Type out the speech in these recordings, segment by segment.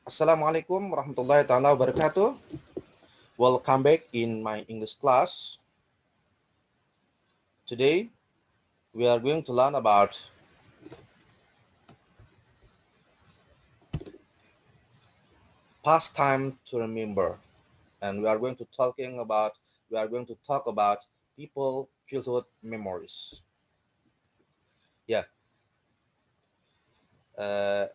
Assalamualaikum warahmatullahi taala wabarakatuh. Welcome back in my English class. Today we are going to learn about past time to remember, and we are going to talk about people childhood memories. Yeah,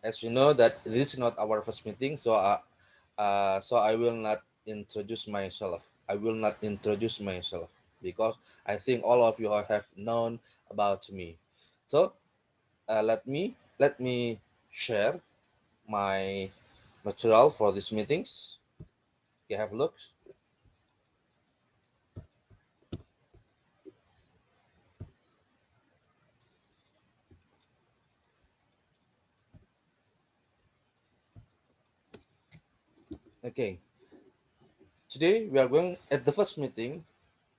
as you know that this is not our first meeting, so I will not introduce myself. I will not introduce myself because I think all of you have known about me. So let me share my material for these meetings. You have a look. Okay. Today we are going at the first meeting.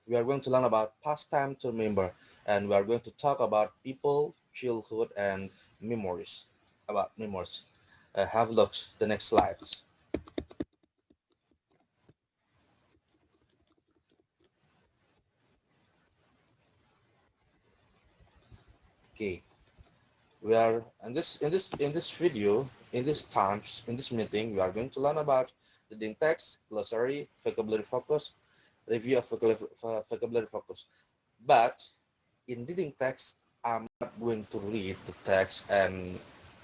We are going to learn about past time to remember, and we are going to talk about people, childhood, and memories. About memories. Have a look. The next slides. Okay. We are in this video, in this meeting, we are going to learn about reading text, glossary, vocabulary focus, review of vocabulary focus. But in reading text, I'm not going to read the text and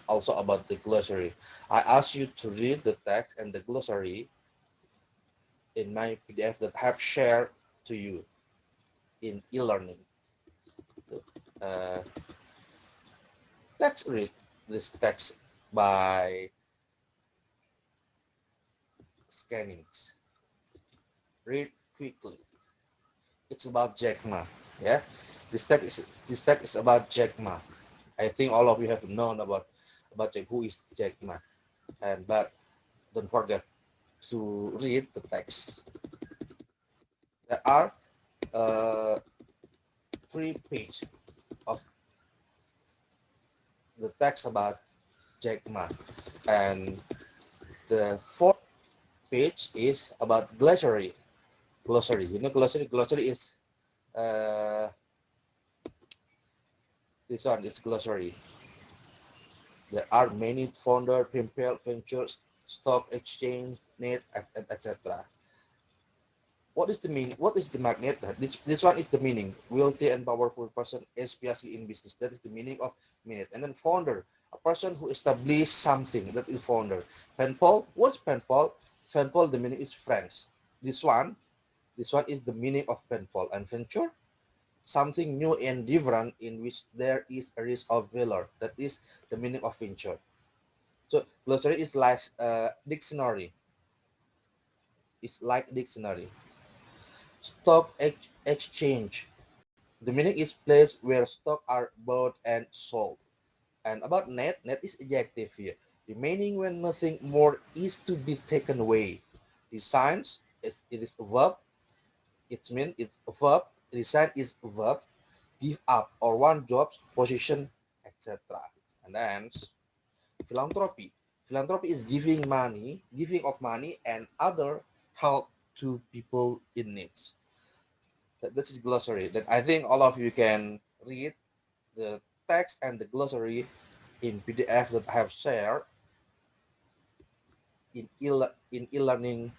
also about the glossary. I ask you to read the text and the glossary in my PDF that I have shared to you in e-learning. Uh, let's read this text by scanning. Read quickly. It's about Jack Ma. Yeah, this text is about Jack Ma. I think all of you have known about who is Jack Ma, and but don't forget to read the text. There are uh, 3 pages of the text about Jack Ma, and the fourth page is about glossary. Glossary, you know, glossary. Glossary is uh, this one is glossary. There are many founder, PayPal, ventures, stock exchange, net, etc. What is the meaning? What is the magnet? This one is the meaning. Wealthy and powerful person, especially in business. That is the meaning of minute. And then founder, a person who established something. That is founder. Pen Paul, what's Pen Paul? Pen Paul, the meaning is friends. This one, this one is the meaning of Pen Paul. And venture, something new and different in which there is a risk of failure. That is the meaning of venture. So glossary is like dictionary. It's like dictionary. Stock exchange. The meaning is place where stock are bought and sold. And about net, net is adjective here. Remaining when nothing more is to be taken away. Designs is it is a verb. It means it's a verb. Resign is a verb. Give up or one job, position, etc. And then philanthropy. Philanthropy is giving of money and other help to people in need. This is glossary. That I think all of you can read the text and the glossary in PDF that I have shared in e-learning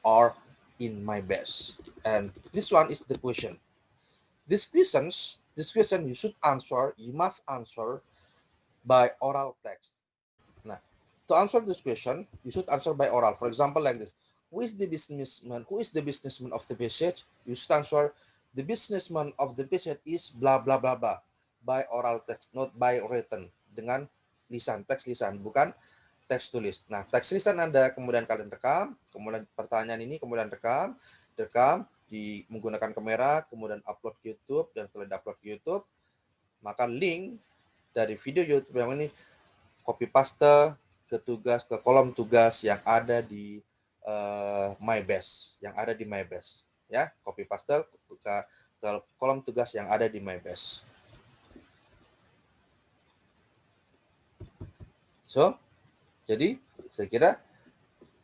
or in my best. And this one is the question. This question you should answer. You must answer by oral text. Now, to answer this question, you should answer by oral. For example, like this: Who is the businessman? Who is the businessman of the passage? You should answer: The businessman of the passage is blah blah blah blah by oral text, not by written. Dengan lisan, teks lisan, bukan teks tulis. Nah, teks lisan Anda kemudian kalian rekam, kemudian pertanyaan ini kemudian rekam menggunakan kamera, kemudian upload ke YouTube, dan setelah di-upload ke YouTube, maka link dari video YouTube yang ini copy paste ke kolom tugas yang ada di MyBest, ya, copy paste ke kolom tugas yang ada di MyBest. So, jadi Saya kira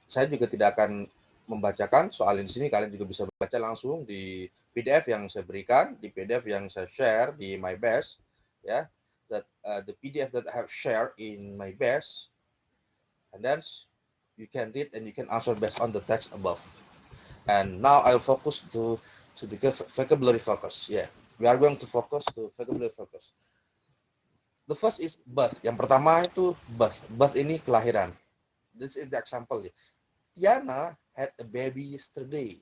saya juga tidak akan membacakan soal di sini, kalian juga bisa baca langsung di PDF yang saya berikan, di PDF yang saya share di my best, ya. That the PDF that I have shared in my best, and then you can read and you can answer based on the text above. And now I'll focus to the vocabulary focus. Yeah, we are going to focus to vocabulary focus. The first is birth. Yang pertama itu birth. Birth ini kelahiran. This is the example. Tiana had a baby yesterday.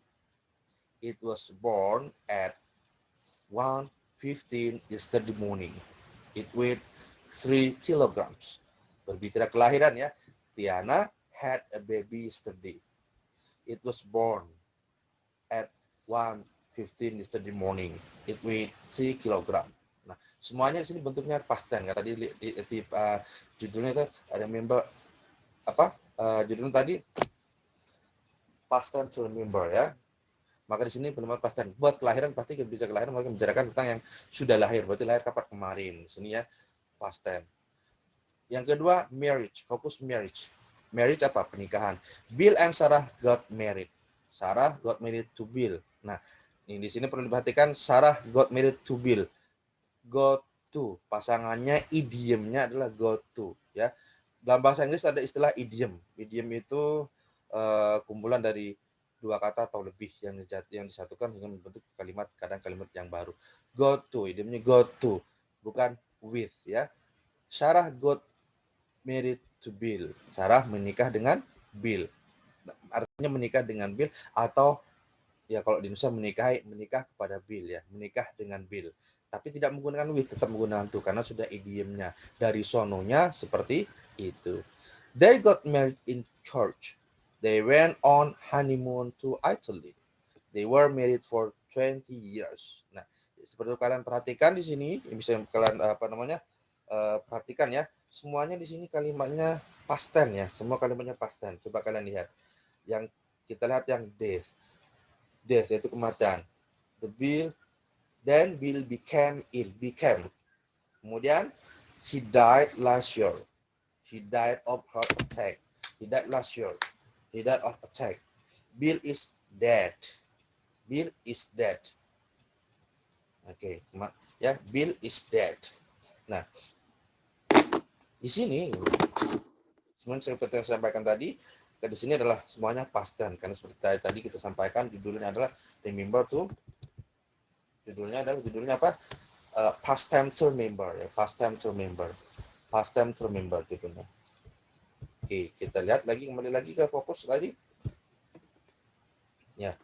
It was born at 1:15 yesterday morning. It weighed 3 kilograms. Berbicara kelahiran ya. Tiana had a baby yesterday. It was born at 1:15 yesterday morning. It weighed 3 kilograms. Nah, semuanya di sini bentuknya past tense. Tadi judulnya itu ada member apa? Judulnya tadi past tense to remember ya. Maka di sini benar past tense. Buat kelahiran pasti kita bicara kelahiran, maka membicarakan tentang yang sudah lahir. Berarti lahir kapan kemarin. Di sini ya past tense. Yang kedua marriage, fokus marriage. Marriage apa? Pernikahan. Bill and Sarah got married. Sarah got married to Bill. Nah, ini di sini perlu diperhatikan Sarah got married to Bill. Got to, pasangannya idiomnya adalah got to ya. Dalam bahasa Inggris ada istilah idiom. Idiom itu kumpulan dari dua kata atau lebih yang disatukan dengan membentuk kalimat, kadang kalimat yang baru. Got to, idiomnya got to, bukan with ya. Sarah got married to Bill. Sarah menikah dengan Bill. Artinya menikah dengan Bill, atau ya kalau di Indonesia menikah kepada Bill ya, menikah dengan Bill. Tapi tidak menggunakan with, tetap menggunakan to karena sudah idiomnya. Dari sononya seperti itu. They got married in church. They went on honeymoon to Italy. They were married for 20 years. Nah, seperti kalian perhatikan di sini, bisa kalian perhatikan ya. Semuanya di sini kalimatnya past tense ya. Semua kalimatnya past tense. Coba kalian lihat. Yang kita lihat yang death. Death yaitu kematian. Bill became ill. Kemudian he died last year. He died of heart attack. He died last year. He died of attack. Bill is dead. Bill is dead. Oke, ya, Bill is dead. Nah, di sini sebenarnya seperti yang saya sampaikan tadi, di sini adalah semuanya past tense karena seperti tadi kita sampaikan judulnya adalah remember to. Judulnya apa? Past time to remember ya, past time to remember. Past time to remember judulnya. Oke, kita lihat lagi, kembali lagi ke fokus tadi. Ya.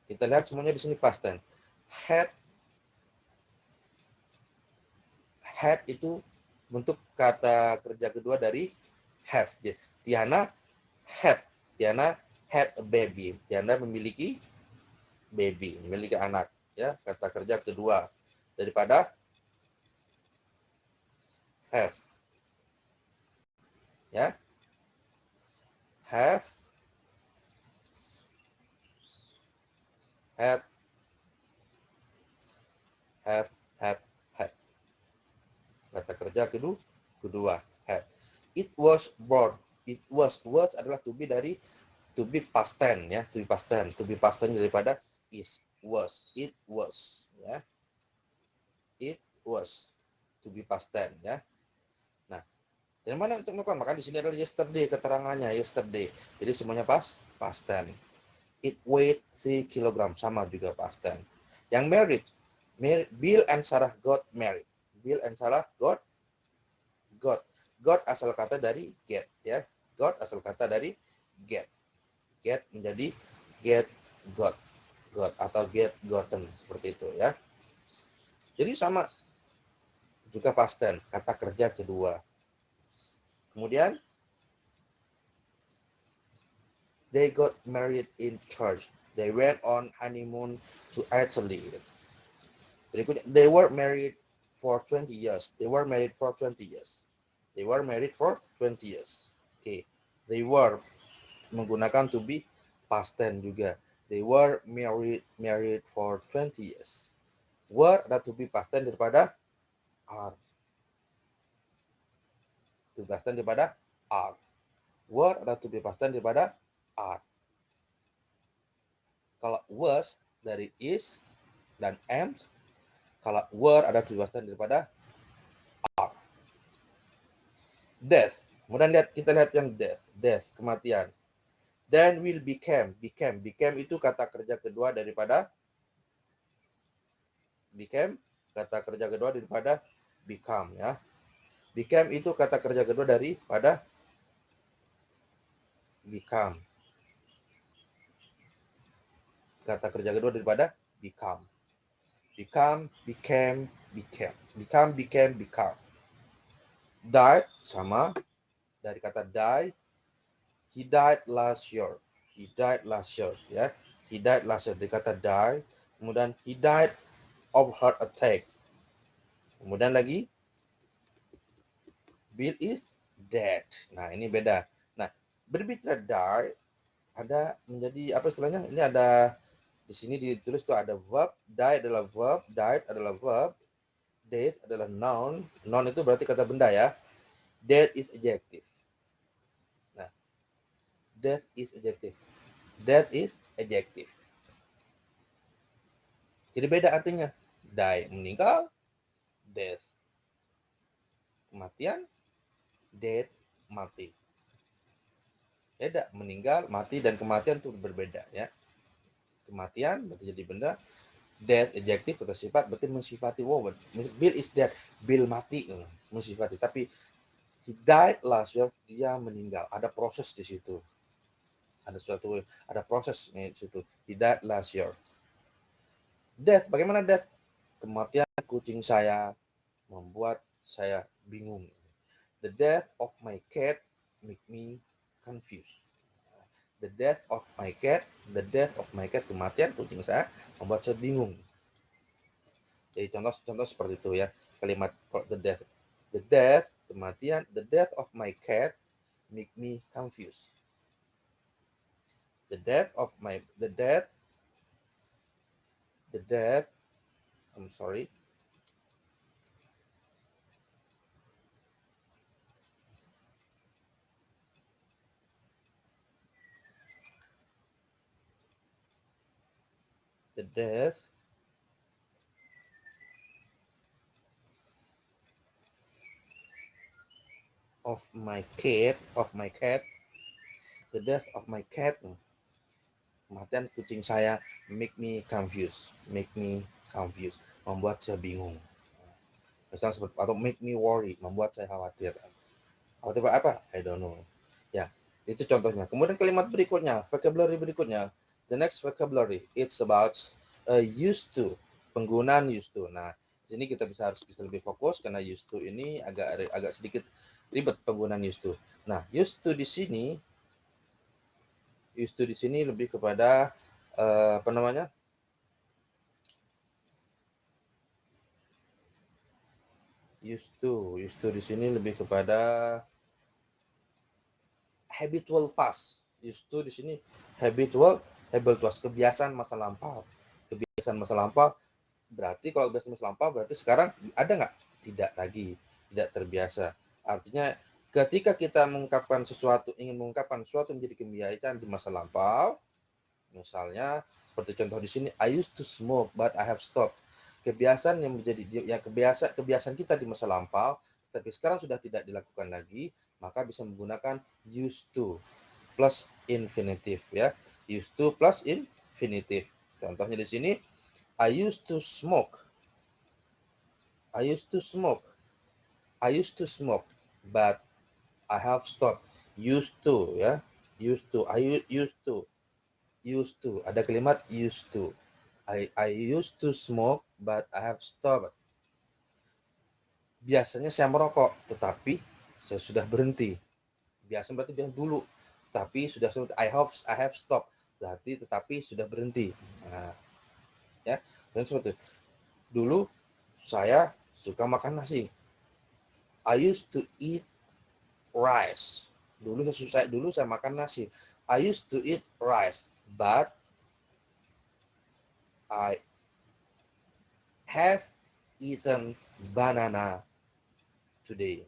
Kita lihat semuanya di sini past tense. Had itu bentuk kata kerja kedua dari have. Tiana had a baby. Tiana memiliki baby, memiliki anak. Ya, kata kerja kedua daripada have. Ya, have, had, had. Kata kerja kedua, had. It was born. It was adalah to be dari to be past tense ya, to be past tense. To be past tense daripada is, was. It was ya. It was to be past tense ya. Nah, dari mana untuk melakukan? Maka di sini adalah yesterday, keterangannya yesterday. Jadi semuanya past tense. It weighed 3 kg, sama juga past tense. Yang married, Bill and Sarah got married. Bill and Sarah got asal kata dari get ya. Got asal kata dari get. Get menjadi get got atau get gotten, seperti itu ya. Jadi sama juga past tense, kata kerja kedua. Kemudian they got married in church. They went on honeymoon to Italy. Berikutnya, they were married for 20 years. They were married for 20 years. They were married for 20 years. Oke. They were menggunakan to be past tense juga. They were married for 20 years. Were ada to be past tense daripada are. To be past tense daripada are. Were adalah to be past tense daripada are. Kalau was dari is dan am. Kalau were adalah to be past tense daripada are. Death. Kemudian kita lihat yang death, kematian. Then will became. Became itu kata kerja kedua daripada became, kata kerja kedua daripada become, ya. Became itu kata kerja kedua daripada become. Kata kerja kedua daripada become. Become, became, became. Become, became, become. Died sama dari kata die. He died last year. He died last year, ya. He died last year dari kata die. Kemudian he died of heart attack. Kemudian lagi Bill is dead. Nah, ini beda. Nah, berbicara die ada menjadi apa istilahnya? Ini ada di sini ditulis tuh ada verb, die adalah verb, died adalah verb, death adalah noun. Noun itu berarti kata benda, ya. Death is adjective. Nah, death is adjective. Death is adjective. Jadi beda artinya. Die meninggal, death kematian, dead mati. Beda, meninggal, mati dan kematian itu berbeda, ya. Kematian berarti jadi benda, death adjective atau sifat berarti mensifati woman. Bill is dead, Bill mati, mensifati. Tapi he died last year, dia meninggal. Ada proses di situ. Ada proses di situ. He died last year. Death, bagaimana death? Kematian kucing saya membuat saya bingung. The death of my cat make me confused. The death of my cat, kematian kucing saya membuat saya bingung. Jadi contoh seperti itu, ya. Kalimat the death, kematian, the death of my cat make me confused. The death, I'm sorry. The death of my cat, the death of my cat, kematian kucing saya make me confused, membuat saya bingung. Misalnya seperti, atau make me worry, membuat saya khawatir. Khawatir apa? I don't know. Ya, itu contohnya. Kemudian kalimat berikutnya, vocabulary berikutnya. The next vocabulary, it's about used to, penggunaan used to. Nah, sini kita harus bisa lebih fokus karena used to ini agak sedikit ribet penggunaan used to. Nah, used to di sini lebih kepada apa namanya? Used to di sini lebih kepada habitual past. Used to di sini habitual past, kebiasaan masa lampau. Kebiasaan masa lampau berarti kalau kebiasaan masa lampau berarti sekarang ada nggak? Tidak lagi, tidak terbiasa. Artinya ketika kita ingin mengungkapkan sesuatu menjadi kebiasaan di masa lampau, misalnya seperti contoh di sini, I used to smoke but I have stopped. Kebiasaan yang menjadi kebiasaan kita di masa lampau, tapi sekarang sudah tidak dilakukan lagi, maka bisa menggunakan used to plus infinitive, ya. Used to plus infinitive. Contohnya di sini, I used to smoke, but I have stopped. Used to, ya. Used to. Ada kalimat used to. I used to smoke, but I have stopped. Biasanya saya merokok, tetapi saya sudah berhenti. Biasa berarti biasa dulu, tapi sudah I have stopped, berarti tetapi sudah berhenti. Nah, ya, dan seperti itu. Dulu saya suka makan nasi. I used to eat rice. Dulu saya makan nasi. I used to eat rice, but I have eaten banana today.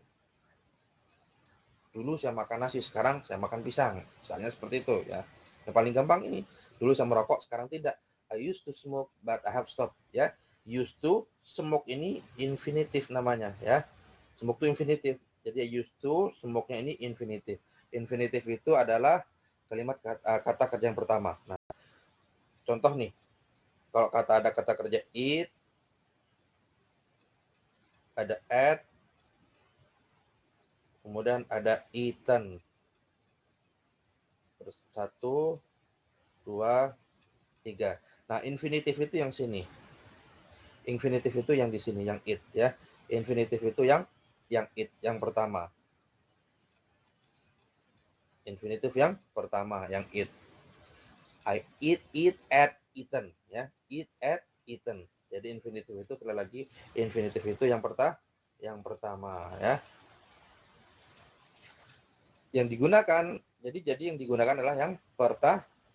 Dulu saya makan nasi, sekarang saya makan pisang. Misalnya seperti itu ya. Yang paling gampang ini. Dulu saya merokok, sekarang tidak. I used to smoke but I have stopped ya. Used to smoke ini infinitif namanya ya. Smoke itu infinitif. Jadi used to smoke-nya ini infinitif. Infinitif itu adalah kalimat kata kerja yang pertama. Nah, contoh nih. Kalau ada kata kerja eat, ada at, kemudian ada eaten. Terus 1, 2, 3. Nah, infinitif itu yang sini. Infinitif itu yang di sini, yang it ya. Infinitif itu yang it, yang pertama. Infinitif yang pertama, yang it. I eat at, eaten ya. Eat at, eaten. Jadi infinitif itu sekali lagi, infinitif itu yang pertama ya. Yang digunakan, jadi yang digunakan adalah yang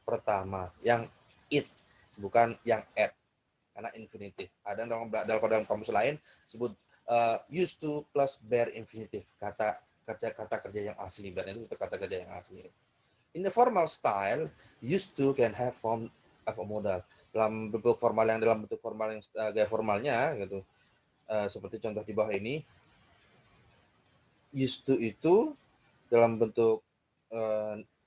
pertama, yang it, bukan yang at. Karena infinitif. Ada dalam kamus lain sebut used to plus bare infinitive, kata kerja yang asli, dan itu kata kerja yang asli. In the formal style, used to can have form of a modal. Dalam bentuk formal yang gaya formalnya gitu. Seperti contoh di bawah ini, used to itu dalam bentuk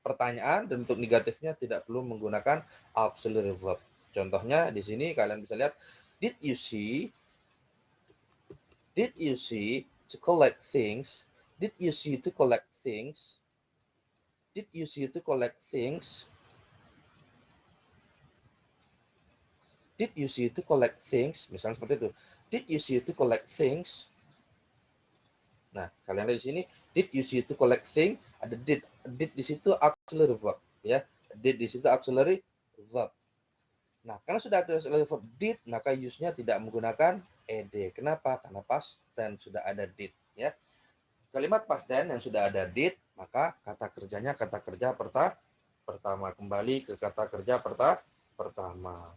pertanyaan, dan bentuk negatifnya tidak perlu menggunakan auxiliary verb. Contohnya di sini kalian bisa lihat, did you see to collect things? Did you see to collect things? Did you see to collect things? Did you see to collect things? Misalnya seperti itu. Did you see to collect things? Nah, kalian lihat di sini, did you see to collect things? Ada did. Did di situ auxiliary verb ya. Did di situ auxiliary verb. Nah, karena sudah ada auxiliary verb did, maka use-nya tidak menggunakan ed. Kenapa? Karena past tense sudah ada did ya. Kalimat past tense yang sudah ada did, maka kata kerjanya kata kerja pertama. Kembali ke kata kerja pertama.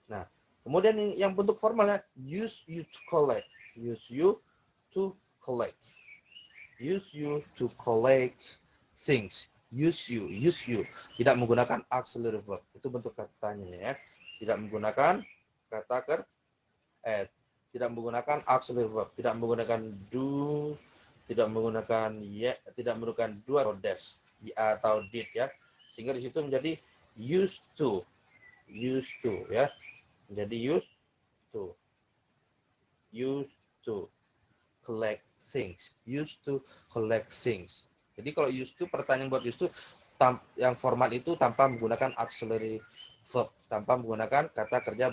Nah, kemudian yang bentuk formalnya, use you to collect. Use you to collect. Use you to collect things. Use you. Tidak menggunakan auxiliary verb. Itu bentuk katanya ya. Tidak menggunakan kata tidak menggunakan auxiliary verb. Tidak menggunakan do. Tidak menggunakan tidak menggunakan do atau dash atau did ya. Sehingga di situ menjadi used to. Used to ya. Menjadi used to collect things. Used to collect things. Jadi kalau used to, pertanyaan buat used to yang formal itu tanpa menggunakan auxiliary verb, tanpa menggunakan kata kerja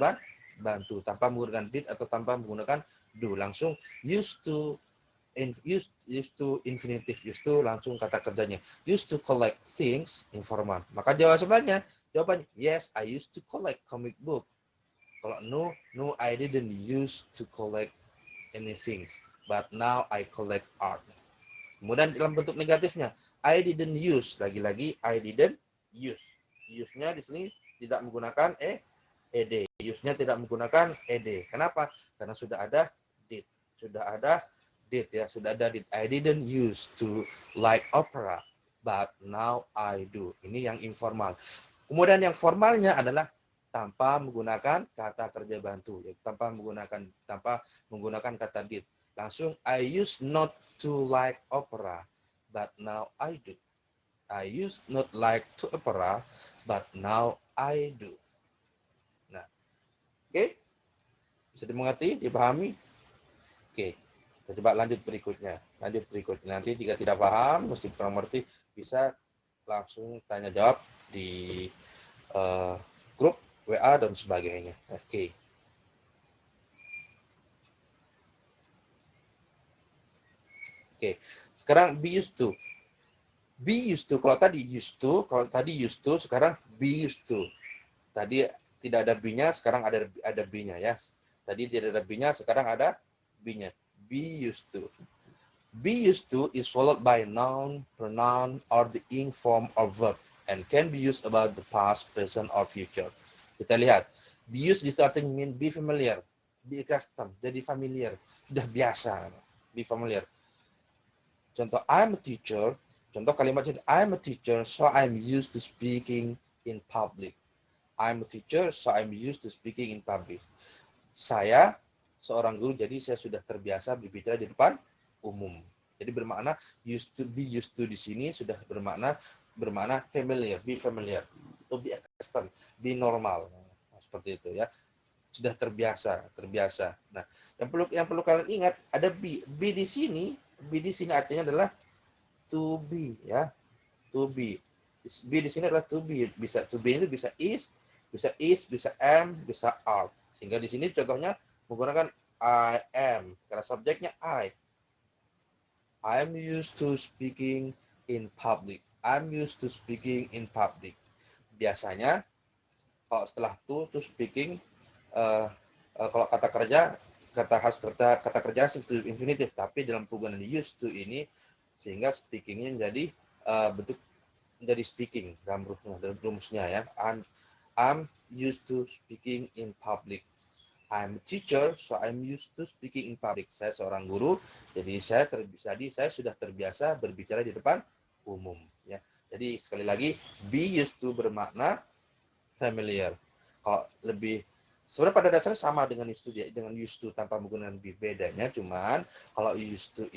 bantu, tanpa menggunakan did atau tanpa menggunakan do, langsung used to infinitive, used to langsung kata kerjanya. Used to collect things, informal. Maka jawabannya yes, I used to collect comic book. Kalau no, I didn't used to collect anything, but now I collect art. Kemudian dalam bentuk negatifnya, I didn't use. Lagi-lagi, I didn't use. Use-nya di sini tidak menggunakan ed. Use-nya tidak menggunakan ed. Kenapa? Karena sudah ada did. Sudah ada did. I didn't use to like opera, but now I do. Ini yang informal. Kemudian yang formalnya adalah tanpa menggunakan kata kerja bantu, tanpa menggunakan kata did. Langsung, I used not to like opera, but now I do. I used not like to opera, but now I do. Nah, oke? Bisa dimengerti, dipahami? Oke, kita coba lanjut berikutnya. Nanti jika tidak paham, mesti kurang mengerti, bisa langsung tanya jawab di grup WA dan sebagainya. Oke. Sekarang be used to. Kalau tadi used to, sekarang be used to. Tadi tidak ada be-nya, sekarang ada be-nya ya. Tadi tidak ada be-nya, sekarang ada be-nya. Be used to. Be used to is followed by noun, pronoun, or the ing form of verb and can be used about the past, present, or future. Kita lihat, be used di starting mean be familiar, be accustomed, jadi familiar, sudah biasa, be familiar. Contoh, I'm a teacher. Contoh kalimat itu, I'm a teacher, so I'm used to speaking in public. I'm a teacher, so I'm used to speaking in public. Saya seorang guru, jadi saya sudah terbiasa berbicara di depan umum. Jadi bermakna used to, be used to di sini sudah bermakna familiar, be familiar, atau be accustomed, be normal. Nah, seperti itu ya. Sudah terbiasa. Nah, yang perlu kalian ingat ada be. Be di sini artinya adalah to be ya. To be. Be di sini adalah to be. Bisa to be itu bisa is, bisa am, bisa are. Sehingga di sini contohnya menggunakan I am karena subjeknya I. I'm used to speaking in public. I'm used to speaking in public. Biasanya kalau setelah to speaking, kalau kata kerja itu infinitif, tapi dalam penggunaan used to ini sehingga speakingnya menjadi bentuk menjadi speaking dalam rumusnya ya. I'm used to speaking in public. I'm a teacher, so I'm used to speaking in public. Saya seorang guru, jadi saya sudah terbiasa berbicara di depan umum. Ya, jadi sekali lagi, be used to bermakna familiar. Kalau lebih sebenarnya pada dasarnya sama dengan used to tanpa menggunakan be. Bedanya cuman kalau used to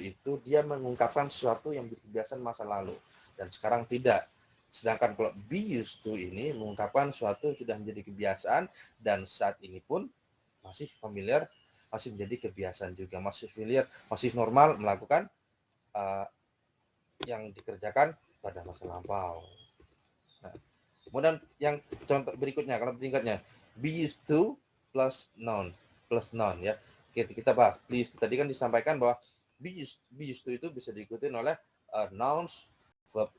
itu dia mengungkapkan sesuatu yang kebiasaan masa lalu dan sekarang tidak. Sedangkan kalau be used to ini mengungkapkan sesuatu sudah menjadi kebiasaan dan saat ini pun masih familiar, masih menjadi kebiasaan juga, masih familiar, masih normal melakukan yang dikerjakan pada masa lampau. Nah, kemudian yang contoh berikutnya, kalau berikutnya be used to plus noun ya. Kita bahas be used to. Tadi kan disampaikan bahwa be used to itu bisa diikuti oleh nouns, verb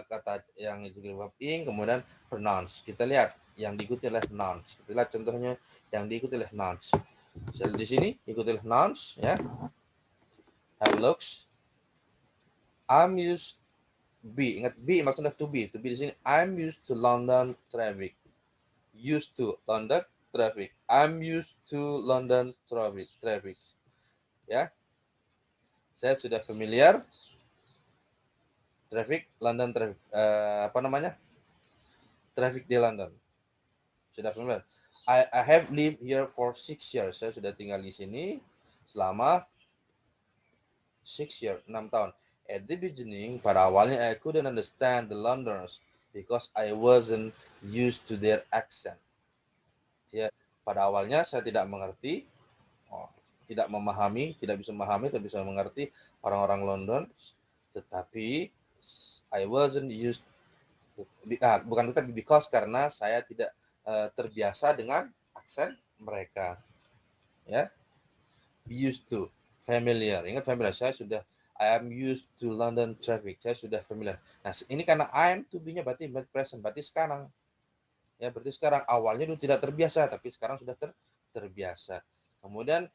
kata yang diikuti verb ing, kemudian pronouns. Kita lihat yang diikuti oleh nouns. Kita lihat contohnya yang diikuti oleh nouns. Di sini ikuti oleh nouns ya. Have looks. I'm used be. Ingat be maksudnya to be. To be di sini I'm used to London traffic. Used to London traffic. I'm used to London traffic. Ya. Saya sudah familiar traffic London traffic traffic di London. Sudah familiar. I have lived here for 6 years. Saya sudah tinggal di sini selama 6 years, 6 tahun. At the beginning, pada awalnya I couldn't understand the Londoners because I wasn't used to their accent. Ya, pada awalnya saya tidak mengerti, tidak bisa mengerti orang-orang London, tetapi I wasn't used, bukan tetapi because karena saya tidak terbiasa dengan aksen mereka. Ya, used to, familiar. Ingat familiar, I am used to London traffic. Saya sudah familiar. Nah, ini karena I am to be-nya berarti present, berarti sekarang. Ya, berarti sekarang awalnya dulu tidak terbiasa, tapi sekarang sudah terbiasa. Kemudian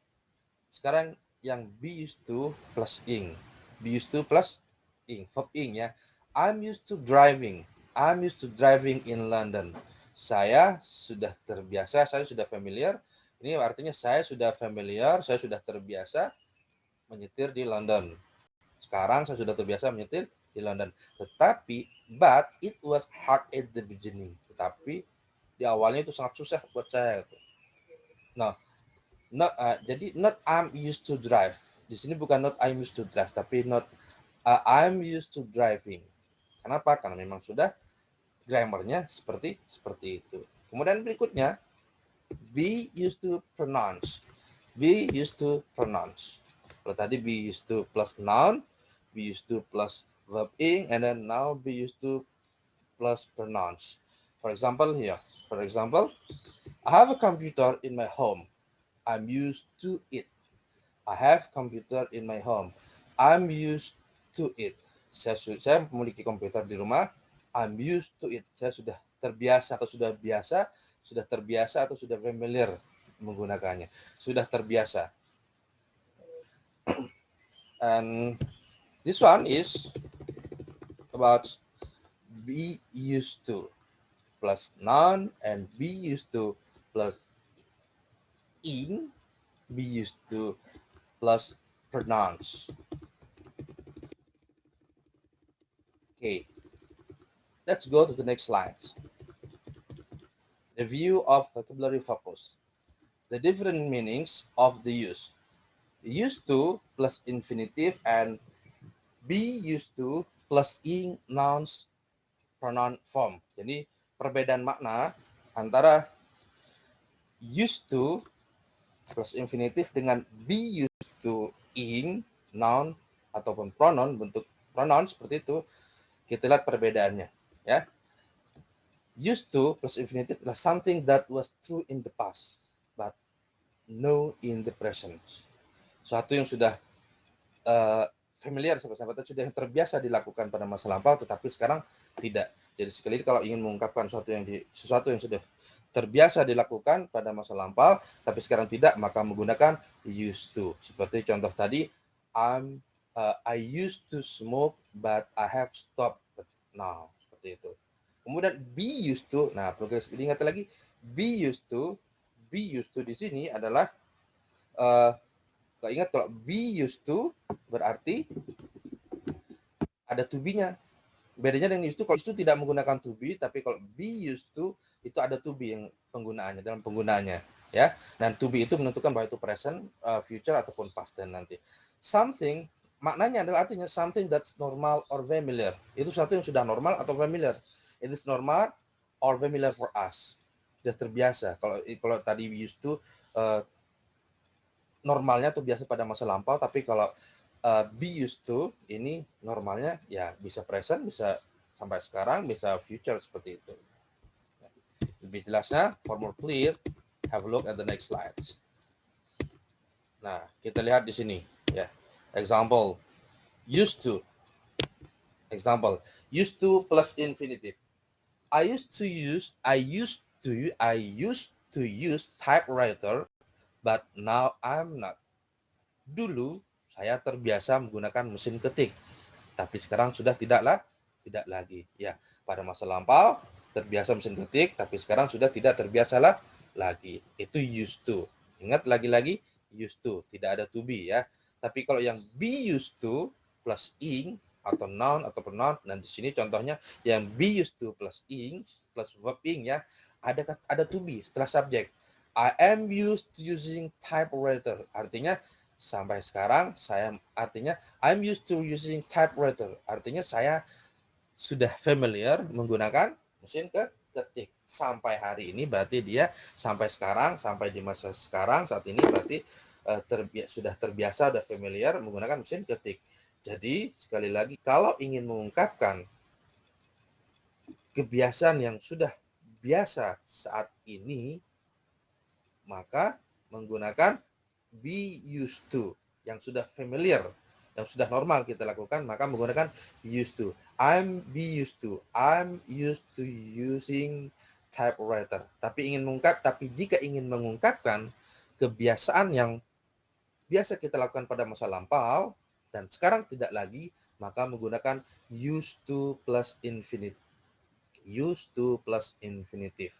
sekarang yang be used to plus ing. Be used to plus ing, verb ing ya. I'm used to driving. I'm used to driving in London. Saya sudah terbiasa, saya sudah familiar. Ini artinya saya sudah familiar, saya sudah terbiasa menyetir di London. Sekarang saya sudah terbiasa menyetir di London. Tetapi, but it was hard at the beginning. Tetapi di awalnya itu sangat susah buat saya. Nah, jadi not I'm used to drive. Di sini bukan not I'm used to drive, tapi not I'm used to driving. Kenapa? Karena memang sudah grammarnya seperti itu. Kemudian berikutnya, be used to pronounce. Be used to pronounce. Kalau tadi be used to plus noun, be used to plus verb ing, and then now be used to plus pronounce. For example, here. For example, I have a computer in my home. I'm used to it. I have computer in my home. I'm used to it. Saya memiliki komputer di rumah. I'm used to it. Saya sudah terbiasa atau sudah terbiasa atau sudah familiar menggunakannya. Sudah terbiasa. And this one is about be used to. plus noun, and be used to plus ing, be used to plus pronouns. Okay, let's go to the next slide. Review of vocabulary focus. The different meanings of the use. Used to plus infinitive and be used to plus ing nouns pronoun form. Jadi perbedaan makna antara used to plus infinitif dengan be used to ing noun ataupun pronoun, bentuk pronoun seperti itu, kita lihat perbedaannya ya. Used to plus infinitif adalah something that was true in the past but no in the present. Suatu yang sudah familiar, sahabat-sahabat, sudah yang terbiasa dilakukan pada masa lampau tetapi sekarang tidak. Jadi sekali kalau ingin mengungkapkan sesuatu yang sudah terbiasa dilakukan pada masa lampau tapi sekarang tidak, maka menggunakan used to. Seperti contoh tadi, I used to smoke but I have stopped now, seperti itu. Kemudian be used to, nah perlu diingat lagi, be used to di sini adalah ingat kalau be used to berarti ada to be-nya. Bedanya dengan used to, kalau used to tidak menggunakan to be, tapi kalau be used to itu ada to be yang penggunaannya, dalam penggunaannya ya. Dan to be itu menentukan bahwa itu present, future ataupun past dan nanti. Something maknanya adalah artinya something that's normal or familiar. Itu sesuatu yang sudah normal atau familiar. It is normal or familiar for us. Sudah terbiasa. Kalau tadi we used to normalnya tuh biasa pada masa lampau, tapi kalau be used to ini normalnya ya bisa present, bisa sampai sekarang, bisa future, seperti itu. Lebih jelasnya, for more clear, have a look at the next slides. Nah, kita lihat di sini ya. Example, used to. Example, used to plus infinitive. I used to use typewriter, but now I'm not. Dulu saya terbiasa menggunakan mesin ketik, tapi sekarang sudah tidak lagi. Ya, pada masa lampau terbiasa mesin ketik, tapi sekarang sudah tidak terbiasa lagi. Itu used to. Ingat lagi-lagi used to, tidak ada to be ya. Tapi kalau yang be used to plus ing atau noun atau pronoun, nah di sini contohnya yang be used to plus ing plus verb ing ya, ada to be setelah subjek. I am used to using typewriter. Artinya sampai sekarang I'm used to using typewriter. Artinya saya sudah familiar menggunakan mesin ketik. Sampai hari ini berarti dia sampai sekarang, sampai di masa sekarang saat ini berarti sudah terbiasa, sudah familiar menggunakan mesin ketik. Jadi sekali lagi, kalau ingin mengungkapkan kebiasaan yang sudah biasa saat ini, maka menggunakan be used to, yang sudah familiar, yang sudah normal kita lakukan, maka menggunakan used to. I'm used to using typewriter. Tapi jika ingin mengungkapkan kebiasaan yang biasa kita lakukan pada masa lampau dan sekarang tidak lagi, maka menggunakan used to plus infinitive. Used to plus infinitive.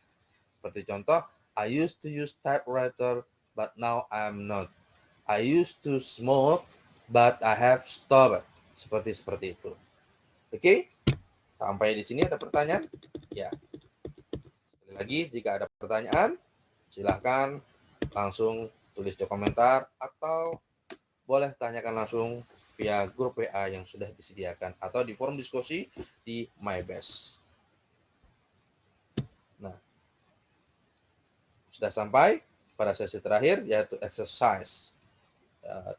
Seperti contoh, I used to use typewriter, but now I'm not. I used to smoke, but I have stopped. Seperti itu. Oke? Sampai di sini ada pertanyaan? Ya. Sekali lagi, jika ada pertanyaan, silahkan langsung tulis di komentar atau boleh tanyakan langsung via grup WA yang sudah disediakan atau di forum diskusi di MyBest. Nah, sudah sampai pada sesi terakhir, yaitu exercise.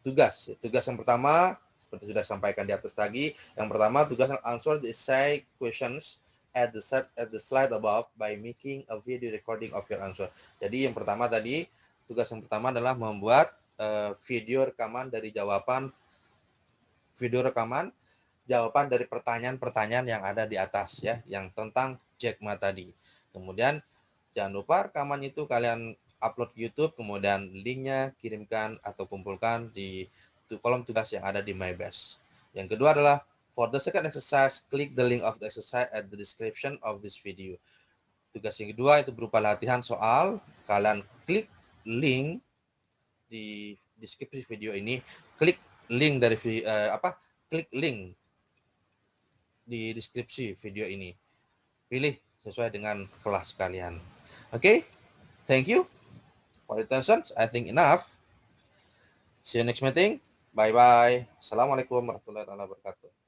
Tugas yang pertama seperti sudah sampaikan di atas tadi. Yang pertama, tugas answer the essay questions at the slide above by making a video recording of your answer. Jadi yang pertama tadi, tugas yang pertama adalah membuat video rekaman jawaban dari pertanyaan-pertanyaan yang ada di atas ya, yang tentang Jack Ma tadi. Kemudian jangan lupa rekaman itu kalian upload ke YouTube, kemudian linknya kirimkan atau kumpulkan di kolom tugas yang ada di MyBest. Yang kedua adalah for the second exercise, click the link of the exercise at the description of this video. Tugas yang kedua itu berupa latihan soal. Kalian klik link di deskripsi video ini, klik link dari klik link di deskripsi video ini. Pilih sesuai dengan kelas kalian. Okay? Thank you for your attention. I think enough. See you next meeting. Bye-bye. Assalamualaikum warahmatullahi wabarakatuh.